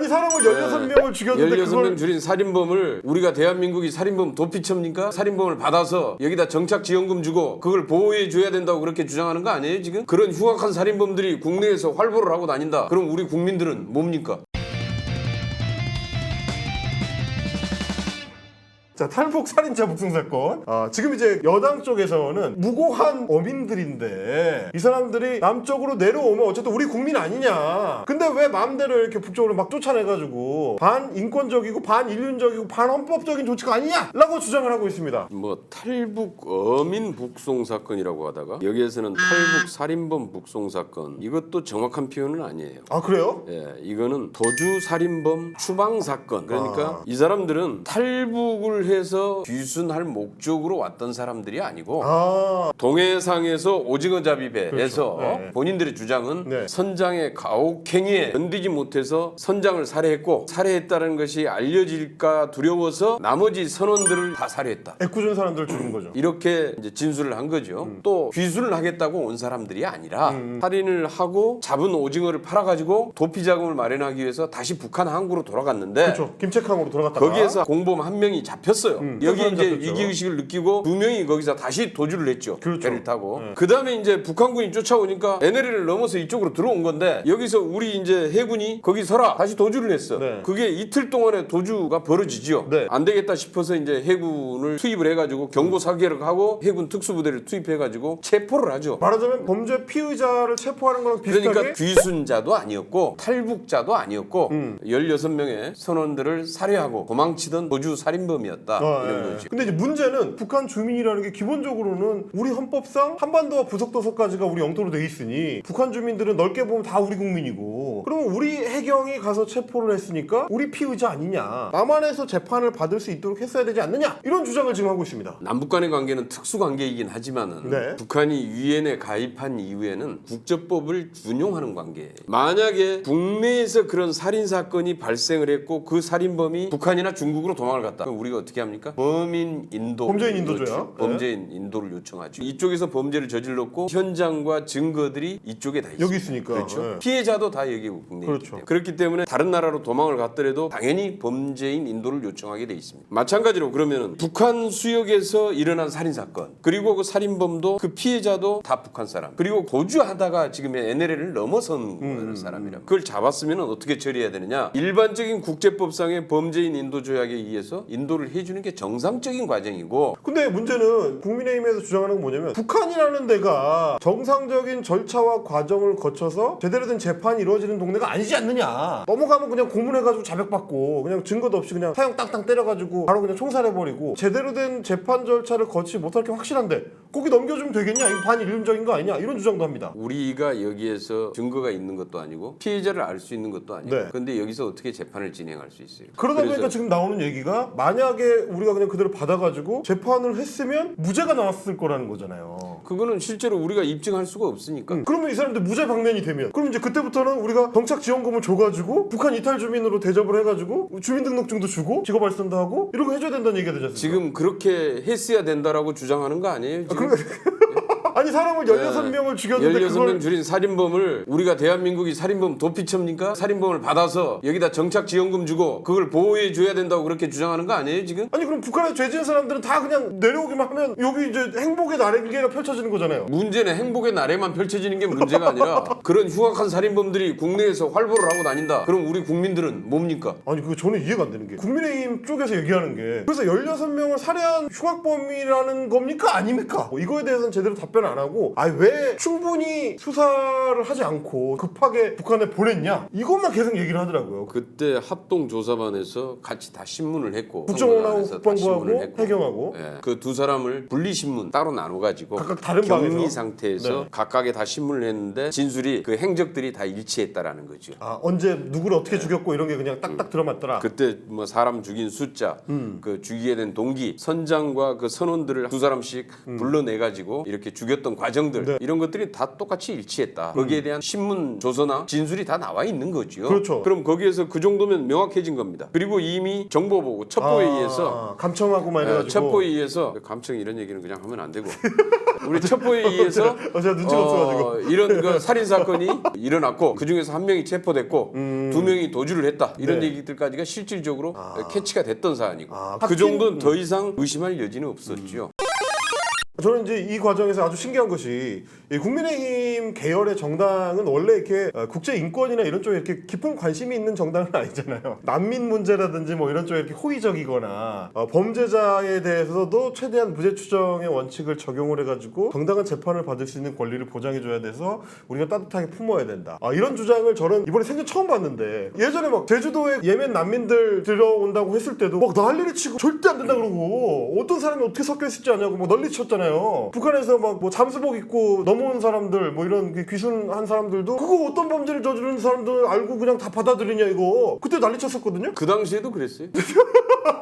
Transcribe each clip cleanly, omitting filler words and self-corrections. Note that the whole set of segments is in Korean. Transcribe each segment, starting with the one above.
아니 사람을 16명을 죽였는데 16명 그걸 줄인 살인범을 우리가 대한민국이 살인범 도피처입니까? 살인범을 받아서 여기다 정착지원금 주고 그걸 보호해 줘야 된다고 그렇게 주장하는 거 아니에요 지금? 그런 흉악한 살인범들이 국내에서 활보를 하고 다닌다. 그럼 우리 국민들은 뭡니까? 자, 탈북 살인자 북송 사건. 지금 이제 여당 쪽에서는 무고한 어민들인데 이 사람들이 남쪽으로 내려오면 어쨌든 우리 국민 아니냐. 근데 왜 마음대로 이렇게 북쪽으로 막 쫓아내가지고 반인권적이고 반인륜적이고 반헌법적인 조치가 아니냐라고 주장을 하고 있습니다. 뭐 탈북 어민 북송 사건이라고 하다가 여기에서는 탈북 살인범 북송 사건, 이것도 정확한 표현은 아니에요. 아, 그래요? 예, 이거는 도주 살인범 추방 사건. 그러니까 이 사람들은 탈북을 해서 귀순할 목적으로 왔던 사람들이 아니고 동해상에서 오징어 잡이 배에서 그렇죠. 네. 본인들의 주장은 네. 선장의 가혹행위에 견디지 못해서 선장을 살해했고, 살해했다는 것이 알려질까 두려워서 나머지 선원들을 다 살해했다. 애꿎은 사람들을 죽인 거죠. 이렇게 이제 진술을 한 거죠. 또 귀순을 하겠다고 온 사람들이 아니라 살인을 하고 잡은 오징어를 팔아가지고 도피 자금을 마련하기 위해서 다시 북한 항구로 돌아갔는데, 그렇죠. 김책항으로 돌아갔다가 거기에서 공범 한 명이 잡혔어요. 여기 사람 이제 잡혔죠. 위기의식을 느끼고 두 명이 거기서 다시 도주를 했죠. 그렇죠. 배를 타고. 그 다음에 이제 북한군이 쫓아오니까 NLL을 넘어서 이쪽으로 들어온 건데, 여기서 우리 이제 해군이 거기 서라 다시 도주를 했어. 네. 그게 이틀 동안의 도주가 벌어지죠. 네. 안 되겠다 싶어서 이제 해군을 투입을 해가지고 경고 사격을 하고 해군 특수부대를 투입해가지고 체포를 하죠. 말하자면 범죄 피의자를 체포하는 거랑 비슷하게 그러니까 귀순자도 아니었고 탈북자도 아니었고 16명의 선원들을 살해하고 도망치던 도주 살인범이었다. 이런 거죠. 근데 이제 문제는 북한 주민이라는 게 기본적으로는 우리 헌법상 한반도와 부속도서까지가 우리 영토로 돼 있으니 북한 주민들은 넓게 보면 다 우리 국민이고, 그러면 우리 해경이 가서 체포를 했으니까 우리 피의자 아니냐, 남한에서 재판을 받을 수 있도록 했어야 되지 않느냐, 이런 주장을 지금 하고 있습니다. 남북 간의 관계는 특수 관계이긴 하지만은 네. 북한이 유엔에 가입한 이후에는 국제법을 준용하는 관계예요. 만약에 국내에서 그런 살인 사건이 발생을 했고 그 살인범이 북한이나 중국으로 도망을 갔다. 그럼 우리가 어떻게 합니까? 범죄인 인도조약. 범죄인 인도를 요청하죠. 이쪽에서 범죄를 저질렀고 현장과 증거들이 이쪽에 다 있어요. 여기 있으니까. 그렇죠. 네. 피해자도 다 여기 국내에 그렇죠. 있기 때문에. 그렇기 때문에 다른 나라로 도망을 갔더라도 당연히 범죄인 인도를 요청하게 돼 있습니다. 마찬가지로 그러면은 북한 수역에서 일어난 살인 사건, 그리고 그 살인범도 그 피해자도 다 북한 사람, 그리고 도주하다가 지금 NLL을 넘어선 사람이라. 그걸 잡았으면 어떻게 처리해야 되느냐? 일반적인 국제법상의 범죄인 인도 조약에 의해서 인도를 해주는 게 정상적인 과정이고, 근데 문제는 국민의힘에서 주장하는 건 뭐냐면 북한이라는 데가 정상적인 절차와 과정을 거쳐서 제대로 된 재판이 이루어지는 동네가 아니지 않느냐. 넘어가면 그냥 고문해가지고 자백받고 그냥 증거도 없이 그냥 사형 땅땅 때려가지고 바로 그냥 총살해버리고 제대로 된 재판 절차를 거치지 못할 게 확실한데 거기 넘겨주면 되겠냐? 이거 반인륜적인 거 아니냐? 이런 주장도 합니다. 우리가 여기에서 증거가 있는 것도 아니고 피해자를 알 수 있는 것도 아니고, 네. 근데 여기서 어떻게 재판을 진행할 수 있어요? 그러다 그래서 보니까 지금 나오는 얘기가 만약에 우리가 그냥 그대로 받아가지고 재판을 했으면 무죄가 나왔을 거라는 거잖아요. 그거는 실제로 우리가 입증할 수가 없으니까. 그러면 이 사람들 무죄 방면이 되면 그럼 이제 그때부터는 우리가 정착 지원금을 줘가지고 북한 이탈 주민으로 대접을 해가지고 주민등록증도 주고 직업 발선도 하고 이런 거 해줘야 된다는 얘기가 되지 않습니까? 지금 그렇게 했어야 된다라고 주장하는 거 아니에요? 지금? 아니 사람을 16명을 죽였는데 16명 그걸 줄인 살인범을 우리가 대한민국이 살인범 도피처입니까? 살인범을 받아서 여기다 정착지원금 주고 그걸 보호해 줘야 된다고 그렇게 주장하는 거 아니에요 지금? 아니 그럼 북한에 죄 지은 사람들은 다 그냥 내려오기만 하면 여기 이제 행복의 나래가 펼쳐지는 거잖아요. 문제는 행복의 나래만 펼쳐지는 게 문제가 아니라 그런 흉악한 살인범들이 국내에서 활보를 하고 다닌다. 그럼 우리 국민들은 뭡니까? 아니 그거 저는 이해가 안 되는 게 국민의힘 쪽에서 얘기하는 게 그래서 16명을 살해한 흉악범이라는 겁니까? 아닙니까? 이거에 대해서는 제대로 답변을 안 하고 왜 충분히 수사를 하지 않고 급하게 북한에 보냈냐? 이것만 계속 얘기를 하더라고요. 그때 합동조사반에서 같이 다 신문을 했고 국정원하고 선거단에서 다 국방부하고 신문을 했고, 해경하고 그 두 사람을 분리신문 따로 나눠가지고 각각 다른 격리 방에서? 상태에서 네. 각각에 다 신문을 했는데 진술이 그 행적들이 다 일치했다라는 거죠. 언제 누구를 어떻게 죽였고 이런 게 그냥 딱딱 들어맞더라. 그때 뭐 사람 죽인 숫자, 그 죽이게 된 동기, 선장과 그 선원들을 두 사람씩 불러내 가지고 이렇게 죽였다. 이뤘던 과정들 네. 이런 것들이 다 똑같이 일치했다. 거기에 대한 신문 조서나 진술이 다 나와 있는 거죠. 그렇죠. 그럼 거기에서 그 정도면 명확해진 겁니다. 그리고 이미 정보보고 첩보에 의해서 감청하고 막 이래가지고 첩보에 의해서 감청 이런 얘기는 그냥 하면 안 되고 우리 첩보에 의해서 제가 눈치가 없어가지고 이런 그 살인 사건이 일어났고 그 중에서 한 명이 체포됐고 두 명이 도주를 했다 이런 네. 얘기들까지가 실질적으로 캐치가 됐던 사안이고 그 확진- 정도는 더 이상 의심할 여지는 없었죠. 저는 이제 이 과정에서 아주 신기한 것이 이 국민의힘 계열의 정당은 원래 이렇게 국제 인권이나 이런 쪽에 이렇게 깊은 관심이 있는 정당은 아니잖아요. 난민 문제라든지 뭐 이런 쪽에 이렇게 호의적이거나 범죄자에 대해서도 최대한 무죄 추정의 원칙을 적용을 해가지고 정당한 재판을 받을 수 있는 권리를 보장해줘야 돼서 우리가 따뜻하게 품어야 된다. 이런 주장을 저는 이번에 생전 처음 봤는데 예전에 막 제주도에 예멘 난민들 들어온다고 했을 때도 막 난리를 치고 절대 안 된다 그러고 어떤 사람이 어떻게 섞여 있을지 아냐고 막 난리 쳤잖아요. 북한에서 막 뭐 잠수복 입고 넘어온 사람들 뭐 이런 귀순한 사람들도 그거 어떤 범죄를 저지르는 사람들 알고 그냥 다 받아들이냐 이거 그때 난리 쳤었거든요. 그 당시에도 그랬어요.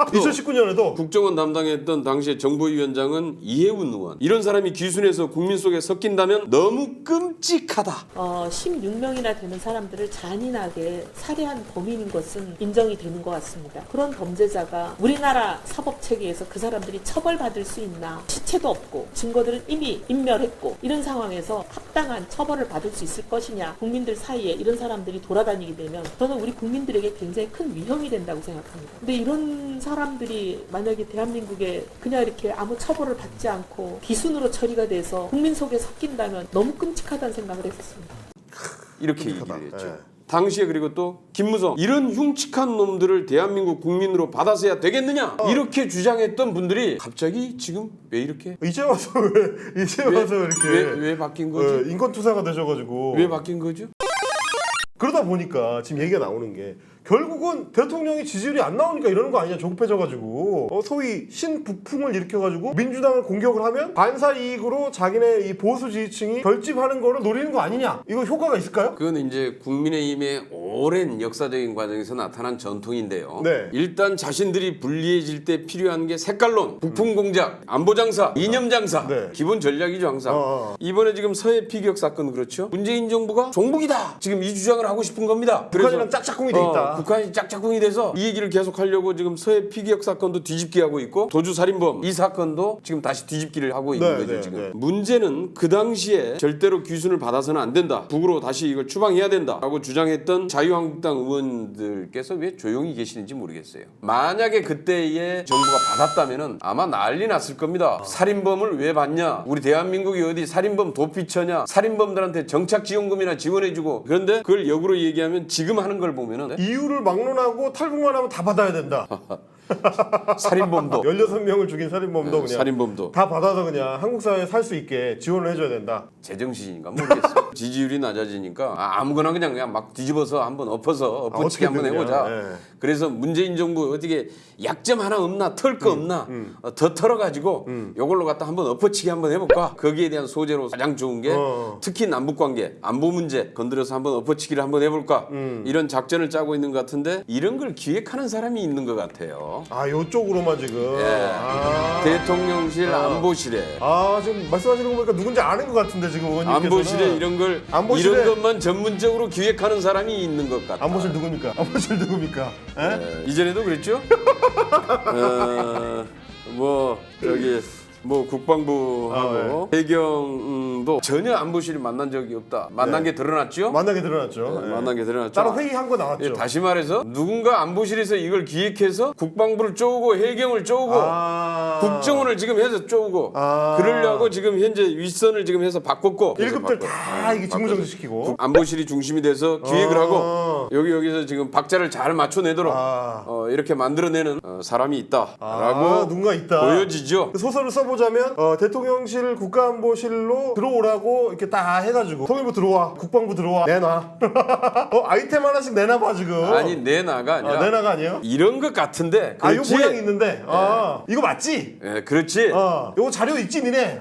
2019년에도 국정원 담당했던 당시의 정보위원장은 이해운 의원 이런 사람이 귀순해서 국민 속에 섞인다면 너무 끔찍하다. 16명이나 되는 사람들을 잔인하게 살해한 범인인 것은 인정이 되는 것 같습니다. 그런 범죄자가 우리나라 사법체계에서 그 사람들이 처벌받을 수 있나? 시체도 없고 증거들은 이미 인멸했고 이런 상황에서 합당한 처벌을 받을 수 있을 것이냐? 국민들 사이에 이런 사람들이 돌아다니게 되면 저는 우리 국민들에게 굉장히 큰 위험이 된다고 생각합니다. 근데 이런 사람들이 만약에 대한민국에 그냥 이렇게 아무 처벌을 받지 않고 기순으로 처리가 돼서 국민 속에 섞인다면 너무 끔찍하다는 생각을 했었습니다. 이렇게 끔찍하다. 얘기를 했죠. 예. 당시에 그리고 또 김무성 이런 흉측한 놈들을 대한민국 국민으로 받아서야 되겠느냐 이렇게 주장했던 분들이 갑자기 지금 왜 이렇게 이제 와서 왜 이제 와서 이렇게 왜 바뀐 거죠? 인권 투사가 되셔가지고 왜 바뀐 거죠? 그러다 보니까 지금 얘기가 나오는 게 결국은 대통령이 지지율이 안 나오니까 이러는 거 아니냐 조급해져가지고 소위 신북풍을 일으켜가지고 민주당을 공격을 하면 반사 이익으로 자기네 이 보수 지지층이 결집하는 거를 노리는 거 아니냐 이거 효과가 있을까요? 그건 이제 국민의힘의 오랜 역사적인 과정에서 나타난 전통인데요. 네. 일단 자신들이 불리해질 때 필요한 게 색깔론, 북풍 공작, 안보 장사, 이념 장사, 네. 기본 전략이죠 항상. 이번에 지금 서해 피격 사건 그렇죠? 문재인 정부가 종북이다. 지금 이 주장을 하고 싶은 겁니다. 북한이랑 짝짝꿍이 돼 있다. 북한이 짝짝꿍이 돼서 이 얘기를 계속 하려고 지금 서해 피격 사건도 뒤집기 하고 있고 도주 살인범 이 사건도 지금 다시 뒤집기를 하고 있는 네, 거죠 네, 지금. 네. 문제는 그 당시에 절대로 귀순을 받아서는 안 된다. 북으로 다시 이걸 추방해야 된다라고 주장했던 자유한국당 의원들께서 왜 조용히 계시는지 모르겠어요. 만약에 그때의 정부가 받았다면은 아마 난리 났을 겁니다. 살인범을 왜 받냐? 우리 대한민국이 어디 살인범 도피처냐? 살인범들한테 정착지원금이나 지원해주고 그런데 그걸 역으로 얘기하면 지금 하는 걸 보면은 이유를 막론하고 탈북만 하면 다 받아야 된다. 살인범도 16명을 죽인 살인범도 그냥 살인범도 다 받아서 그냥 한국 사회에 살 수 있게 지원을 해줘야 된다. 제정신인가 모르겠어요. 지지율이 낮아지니까 아무거나 그냥 막 뒤집어서 한번 엎어서 엎어치기 한번 어떻게든 해보자. 그냥, 예. 그래서 문재인 정부 어떻게 약점 하나 없나 털 거 없나 더 털어가지고 요걸로 갖다 한번 엎어치기 한번 해볼까. 거기에 대한 소재로 가장 좋은 게 특히 남북관계 안보 문제 건드려서 한번 엎어치기를 한번 해볼까. 이런 작전을 짜고 있는 것 같은데 이런 걸 기획하는 사람이 있는 것 같아요. 요쪽으로만 지금. 예. 대통령실 안보실에 지금 말씀하시는 거 보니까 누군지 아는 것 같은데 지금 의원님께서는. 안보실에 이런 걸 안보실에- 이런 것만 전문적으로 기획하는 사람이 있는 것 같다. 안보실 누굽니까? 안보실 누굽니까? 예? 이전에도 그랬죠? 뭐 저기 뭐 국방부하고 해경도 전혀 안보실이 만난 적이 없다. 만난 게 드러났죠? 만나게 드러났죠. 예. 만난 게 드러났죠. 따로 회의한 거 나왔죠. 예, 다시 말해서 누군가 안보실에서 이걸 기획해서 국방부를 쪼우고 해경을 쪼우고 국정원을 지금 해서 쪼우고 그러려고 지금 현재 윗선을 지금 해서 바꿨고 1급들 다 이게 직무정지시키고 안보실이 중심이 돼서 기획을 하고 여기서 지금 박자를 잘 맞춰내도록 이렇게 만들어내는 사람이 있다라고 누군가 있다. 보여지죠. 소설을 써보자면 대통령실 국가안보실로 들어오라고 이렇게 딱 해가지고 통일부 들어와, 국방부 들어와, 내놔. 아이템 하나씩 내놔봐 지금. 아니 내나가 아니라 내놔가 아니에요? 이런 것 같은데 요 그렇지? 모양 있는데 이거 맞지? 예, 그렇지. 요거 자료 있지 니네.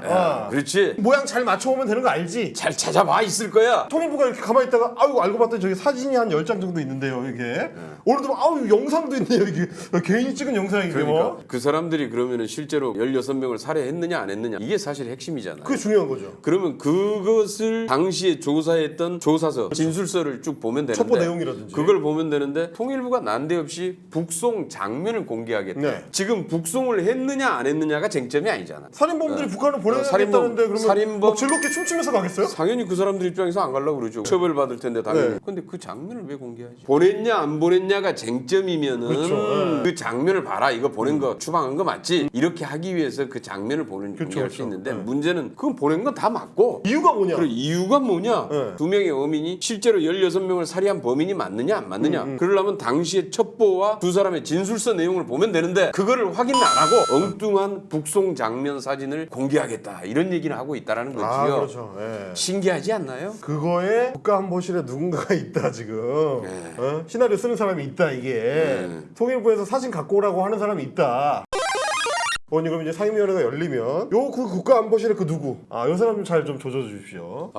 그렇지. 모양 잘 맞춰오면 되는 거 알지? 잘 찾아봐 있을 거야. 통일부가 이렇게 가만히 있다가 알고 봤더니 저기 사진이 한 10장 정도 있는데요 이게. 오늘도 영상도 있네요 이게. 개인이 찍은 영상이 이게 그러니까 뭐. 그 사람들이 그러면은 실제로 16명을 살해 살해했느냐 안 했느냐 이게 사실 핵심이잖아요. 그게 중요한 거죠. 그러면 그것을 당시에 조사했던 조사서, 진술서를 쭉 보면 되는데 첩보 내용이라든지 그걸 보면 되는데 통일부가 난데없이 북송 장면을 공개하겠다. 네. 지금 북송을 했느냐 안 했느냐가 쟁점이 아니잖아. 살인범들이 북한을 살인범, 보내겠다는데 그러면 살인범. 막 즐겁게 춤추면서 가겠어요? 당연히 그 사람들 입장에서 안 가려고 그러죠. 처벌받을 텐데 당연히. 네. 근데 그 장면을 왜 공개하지? 보냈냐 안 보냈냐가 쟁점이면은 그렇죠. 네. 그 장면을 봐라. 이거 보낸 거 추방한 거 맞지? 이렇게 하기 위해서 그 장면을 그렇죠, 공개할 수 그렇죠. 있는데 네. 문제는 그건 보낸 건 다 맞고 이유가 뭐냐? 그리고 이유가 뭐냐? 네. 두 명의 어민이 실제로 16명을 살해한 범인이 맞느냐 안 맞느냐? 그러려면 당시의 첩보와 두 사람의 진술서 내용을 보면 되는데 그거를 확인 안 하고 엉뚱한 북송 장면 사진을 공개하겠다. 이런 얘기를 하고 있다라는 거지요. 아 그렇죠. 예. 신기하지 않나요? 그거에 국가안보실에 누군가가 있다 지금. 네. 어? 시나리오 쓰는 사람이 있다 이게. 통일부에서 사진 갖고 오라고 하는 사람이 있다. 의원님 그럼 이제 상임위원회가 열리면 요 그 국가안보실의 그 누구? 요 사람 좀 잘 좀 조져 주십시오.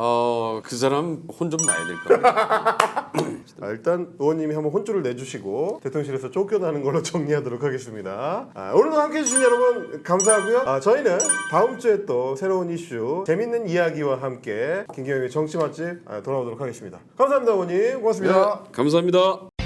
그 사람 혼 좀 나야 될 것 같아요. 일단 의원님이 한번 혼쭐을 내주시고 대통령실에서 쫓겨나는 걸로 정리하도록 하겠습니다. 오늘도 함께해 주신 여러분 감사하고요. 저희는 다음 주에 또 새로운 이슈 재밌는 이야기와 함께 김경영의 정치 맛집 돌아오도록 하겠습니다. 감사합니다 의원님. 고맙습니다. 네, 감사합니다.